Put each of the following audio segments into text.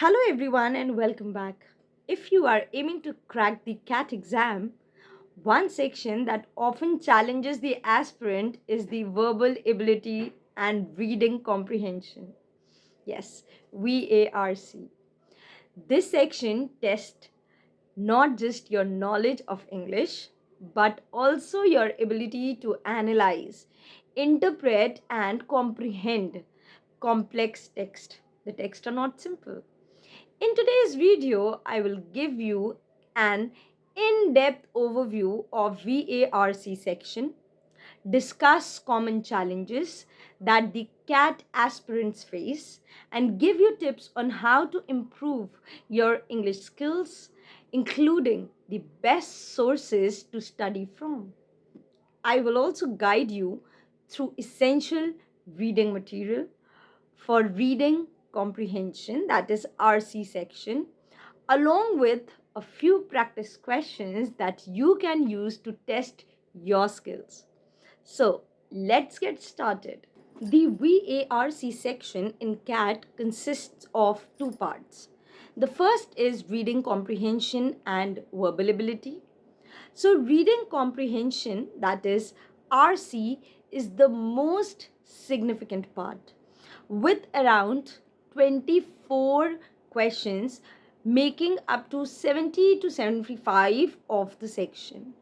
Hello, everyone, and welcome back. If you are aiming to crack the CAT exam, one section that often challenges the aspirant is the verbal ability and reading comprehension. Yes, VARC. This section tests not just your knowledge of English, but also your ability to analyze, interpret, and comprehend complex text. The texts are not simple. In today's video, I will give you an in-depth overview of VARC section, discuss common challenges that the CAT aspirants face, and give you tips on how to improve your English skills, including the best sources to study from. I will also guide you through essential reading material for reading comprehension, that is RC section, along with a few practice questions that you can use to test your skills. So, let's get started. The VARC section in CAT consists of two parts. The first is reading comprehension and verbal ability. So, reading comprehension, that is RC, is the most significant part, with around 24 questions, making up to 70 to 75 of the section.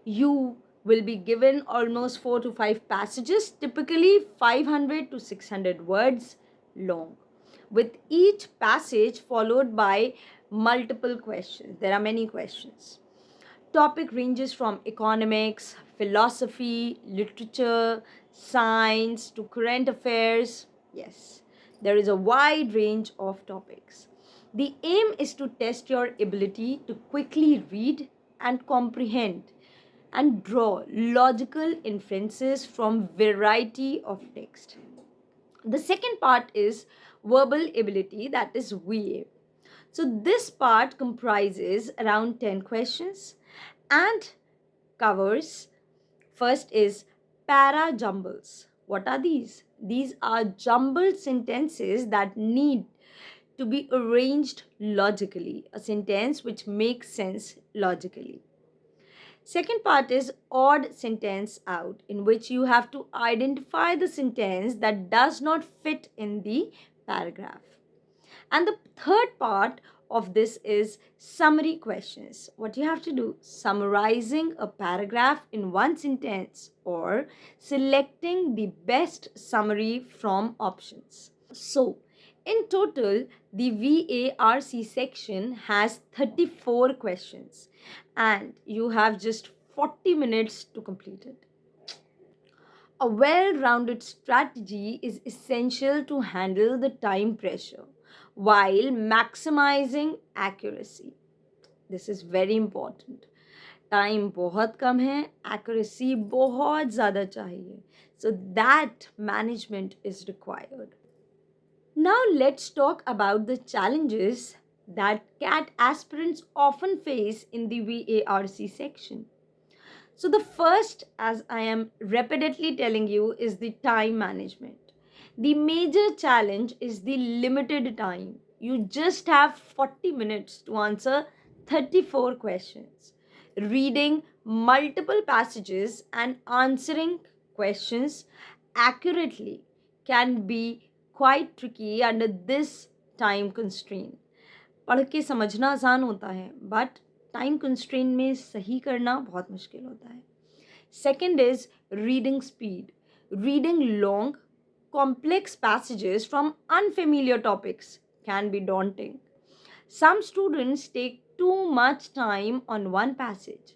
You will be given almost 4 to 5 passages, typically 500 to 600 words long, with each passage followed by multiple questions. There are many questions. Topic ranges from economics, philosophy, literature, science to current affairs. Yes, there is a wide range of topics. The aim is to test your ability to quickly read and comprehend and draw logical inferences from variety of text. The second part is verbal ability, that is VA. So this part comprises around 10 questions and covers, first is para jumbles. What are these? These are jumbled sentences that need to be arranged logically, a sentence which makes sense logically. Second part is odd sentence out, in which you have to identify the sentence that does not fit in the paragraph. And the third part of this is summary questions. What you have to do, summarizing a paragraph in one sentence or selecting the best summary from options. So, in total, the VARC section has 34 questions and you have just 40 minutes to complete it. A well rounded strategy is essential to handle the time pressure while maximizing accuracy. This is very important. Time बहुत कम है, accuracy बहुत ज़्यादा चाहिए. So that management is required. Now let's talk about the challenges that CAT aspirants often face in the VARC section. So, the first, as I am repeatedly telling you, is the time management. The major challenge is the limited time. You just have 40 minutes to answer 34 questions. Reading multiple passages and answering questions accurately can be quite tricky under this time constraint. पढ़ के समझना आसान होता है but time constraint में सही करना बहुत मुश्किल होता है. Second is reading speed. Reading long complex passages from unfamiliar topics can be daunting. Some students take too much time on one passage,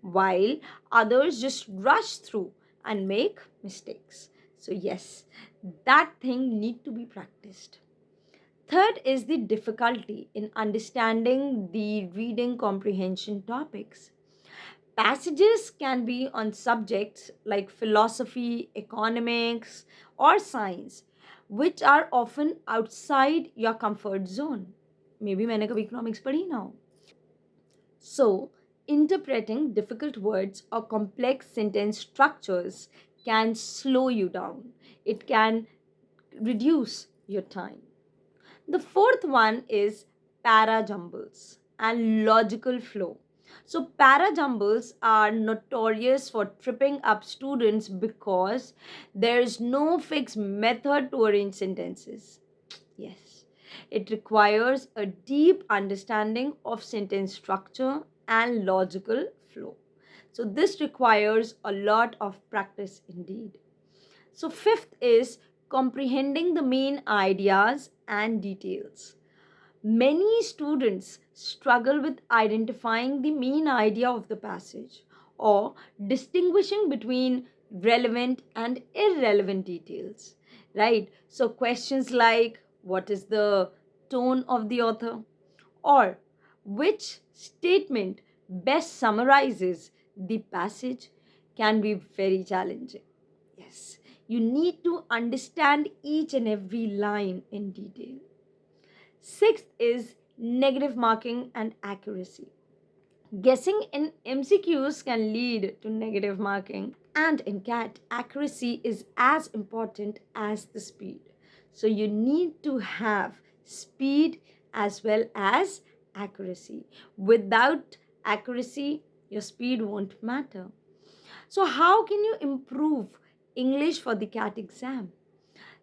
while others just rush through and make mistakes. So yes, that thing need to be practiced. Third is the difficulty in understanding the reading comprehension topics. Passages can be on subjects like philosophy, economics, or science, which are often outside your comfort zone. Maybe मैंने कभी economics पढ़ी ना हो. So, interpreting difficult words or complex sentence structures can slow you down. It can reduce your time. The fourth one is para jumbles and logical flow. So, para jumbles are notorious for tripping up students because there is no fixed method to arrange sentences. Yes, it requires a deep understanding of sentence structure and logical flow. So, this requires a lot of practice indeed. So, fifth is comprehending the main ideas and details. Many students struggle with identifying the main idea of the passage or distinguishing between relevant and irrelevant details, right? So, questions like what is the tone of the author or which statement best summarizes the passage can be very challenging. Yes, you need to understand each and every line in detail. Sixth is negative marking and accuracy. Guessing in MCQs can lead to negative marking, and in CAT, accuracy is as important as the speed. So you need to have speed as well as accuracy. Without accuracy, your speed won't matter. So, how can you improve English for the CAT exam?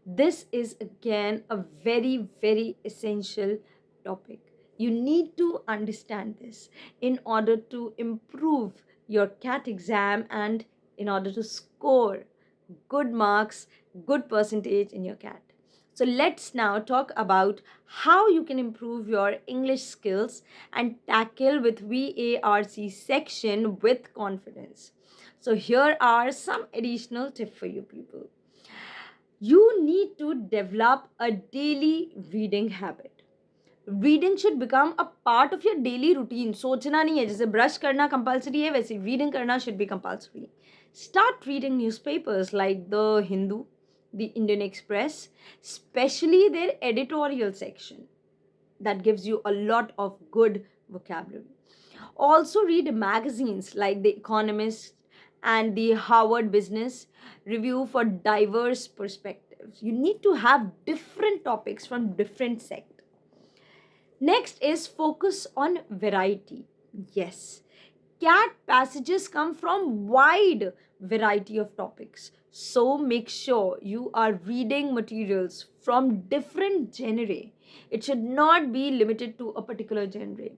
This is again a very, very essential topic. You need to understand this in order to improve your CAT exam and in order to score good marks, good percentage in your CAT. So let's now talk about how you can improve your English skills and tackle with VARC section with confidence. So here are some additional tips for you people. You need to develop a daily reading habit. Reading should become a part of your daily routine. सोचना नहीं है जैसे brush करना compulsory है वैसे reading करना should be compulsory. Start reading newspapers like the Hindu, the Indian Express, specially their editorial section that gives you a lot of good vocabulary. Also read magazines like the Economist and the Harvard Business Review for diverse perspectives. You need to have different topics from different sectors. Next is focus on variety. Yes, CAT passages come from wide variety of topics. So make sure you are reading materials from different genre. It should not be limited to a particular genre.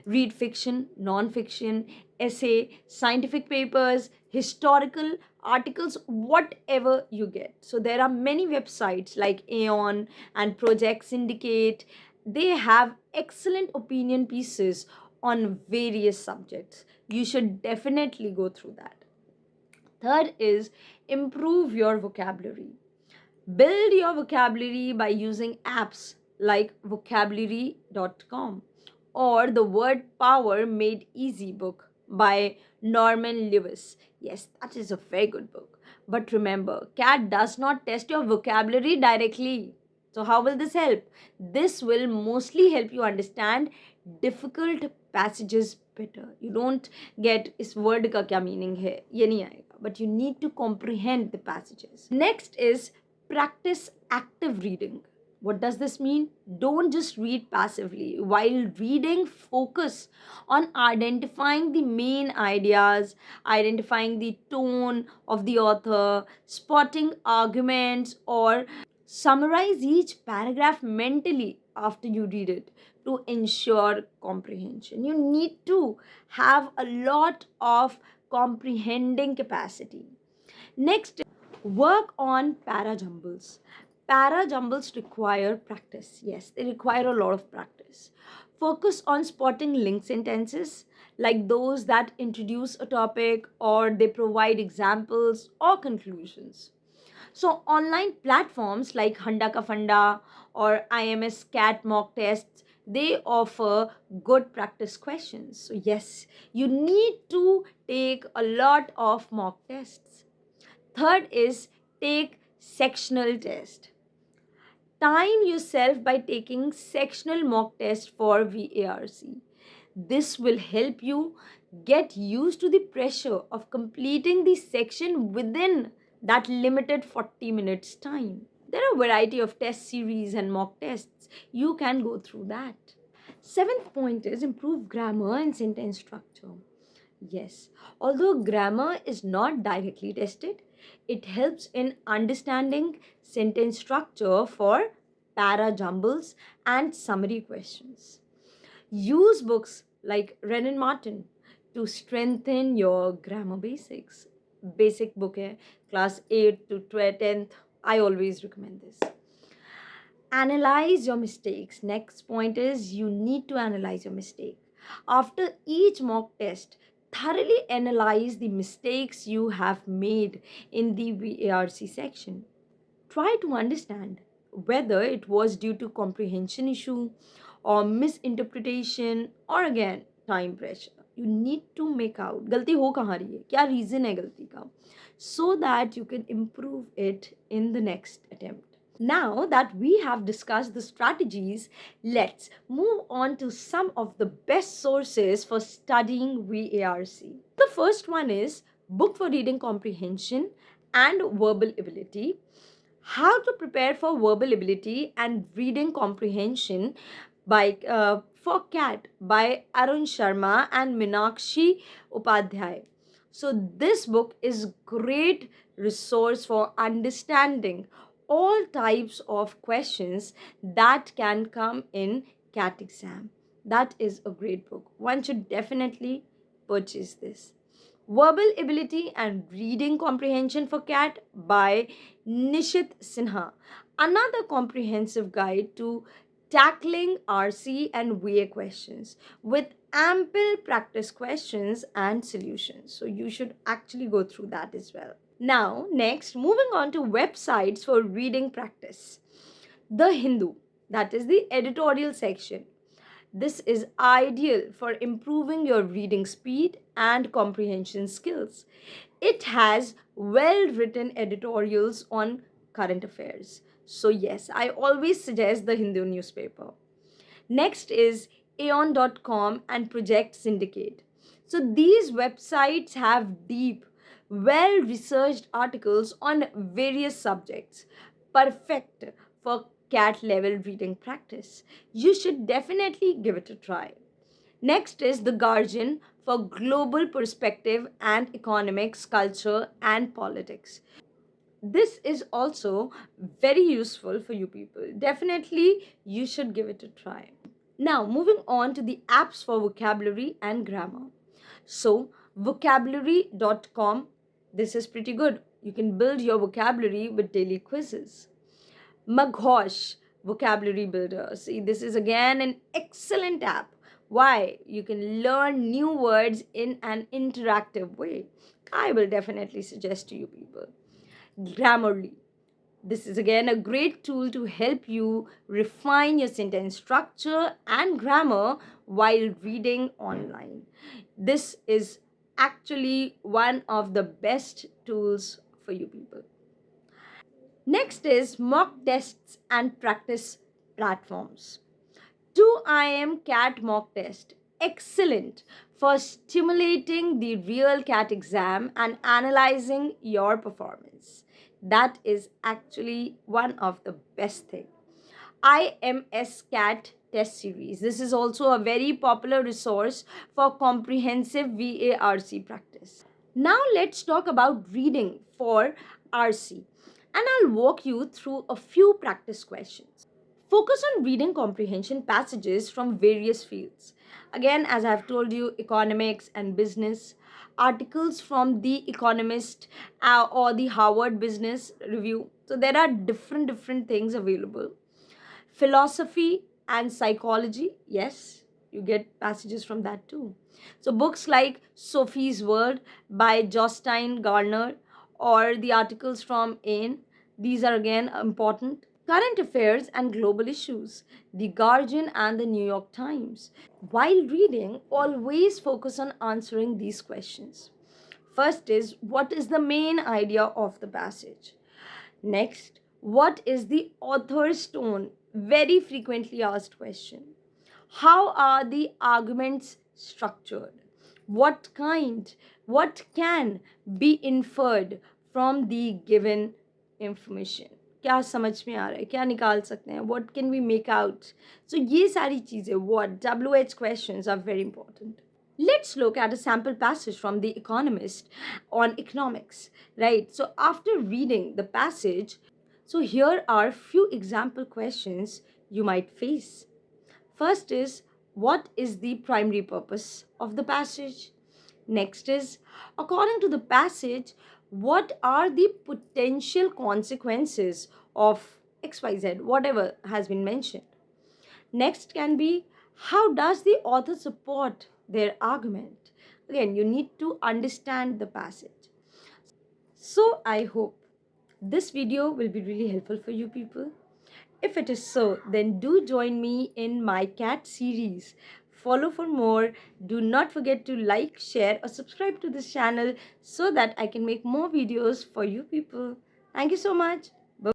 Read fiction, non-fiction, essay, scientific papers, historical articles, whatever you get. So there are many websites like Aeon and Project Syndicate. They have excellent opinion pieces on various subjects. You should definitely go through that. Third is improve your vocabulary. Build your vocabulary by using apps like vocabulary.com or the Word Power Made Easy book by Norman Lewis. Yes, that is a very good book. But remember, CAT does not test your vocabulary directly. So, how will this help? This will mostly help you understand difficult passages better. You don't get इस word का क्या meaning है ये नहीं आएगा, but you need to comprehend the passages. Next is practice active reading. What does this mean? Don't just read passively. While reading, focus on identifying the main ideas, identifying the tone of the author, spotting arguments, or summarize each paragraph mentally after you read it to ensure comprehension. You need to have a lot of comprehending capacity. Next, work on para jumbles. Para jumbles require practice. Yes, they require a lot of practice. Focus on spotting link sentences like those that introduce a topic or they provide examples or conclusions. So, online platforms like Handa Ka Funda or IMS CAT mock tests, they offer good practice questions. So, yes, you need to take a lot of mock tests. Third is take sectional test. Time yourself by taking sectional mock test for VARC. This will help you get used to the pressure of completing the section within that limited 40 minutes time. There are a variety of test series and mock tests. You can go through that. Seventh point is improve grammar and sentence structure. Yes, although grammar is not directly tested, it helps in understanding sentence structure for para jumbles and summary questions. Use books like Wren and Martin to strengthen your grammar basics. Basic book hai, class 8 to 10th. I always recommend this. Analyze your mistakes. Next point is you need to analyze your mistake. After each mock test, thoroughly analyze the mistakes you have made in the VARC section. Try to understand whether it was due to comprehension issue or misinterpretation or again time pressure. You need to make out गलती हो कहाँ रही है, क्या reason है गलती का, so that you can improve it in the next attempt. Now that we have discussed the strategies, let's move on to some of the best sources for studying VARC. The first one is Book for Reading Comprehension and Verbal Ability. How to prepare for verbal ability and reading comprehension by for CAT by Arun Sharma and Meenakshi Upadhyay. So this book is great resource for understanding all types of questions that can come in CAT exam. That is a great book. One should definitely purchase this. Verbal Ability and Reading Comprehension for CAT by Nishit Sinha. Another comprehensive guide to tackling RC and VA questions with ample practice questions and solutions. So you should actually go through that as well. Now, next, moving on to websites for reading practice. The Hindu, that is the editorial section. This is ideal for improving your reading speed and comprehension skills. It has well written editorials on current affairs. So, yes, I always suggest the Hindu newspaper. Next is aeon.com and Project Syndicate. So, these websites have deep, well researched articles on various subjects, perfect for CAT level reading practice. You should definitely give it a try. Next is The Guardian for global perspective and economics, culture, and politics. This is also very useful for you people. Definitely, you should give it a try. Now, moving on to the apps for vocabulary and grammar. So, vocabulary.com, this is pretty good. You can build your vocabulary with daily quizzes. Maghosh vocabulary builder. See, this is again an excellent app. Why? You can learn new words in an interactive way. I will definitely suggest to you people. Grammarly. This is again a great tool to help you refine your sentence structure and grammar while reading online. This is actually one of the best tools for you people. Next is mock tests and practice platforms. 2IM CAT mock test. Excellent for stimulating the real CAT exam and analyzing your performance. That is actually one of the best things. IMS CAT test series. This is also a very popular resource for comprehensive VARC practice. Now let's talk about reading for RC, and I'll walk you through a few practice questions. Focus on reading comprehension passages from various fields. Again, as I've told you, economics and business, articles from the Economist or the Harvard Business Review. So there are different things available. Philosophy and psychology, yes, you get passages from that too. So books like Sophie's World by Jostein Garner or the articles from Ain, these are again important. Current affairs and global issues, The Guardian and the New York Times. While reading, always focus on answering these questions. First is, what is the main idea of the passage? Next, what is the author's tone? Very frequently asked question. How are the arguments structured? What can be inferred from the given information? क्या समझ में आ रहा है, क्या निकाल सकते हैं, what can we make out. So ये सारी चीज़ें, what WH questions are very important. Let's look at a sample passage from the Economist on economics, right? So after reading the passage, so here are few example questions you might face. First is, what is the primary purpose of the passage? Next is, according to the passage, what are the potential consequences of XYZ, whatever has been mentioned? Next can be, how does the author support their argument? Again, you need to understand the passage. So, I hope this video will be really helpful for you people. If it is so, then do join me in my cat series. Follow for more. Do not forget to like, share, or subscribe to this channel so that I can make more videos for you people. Thank you so much.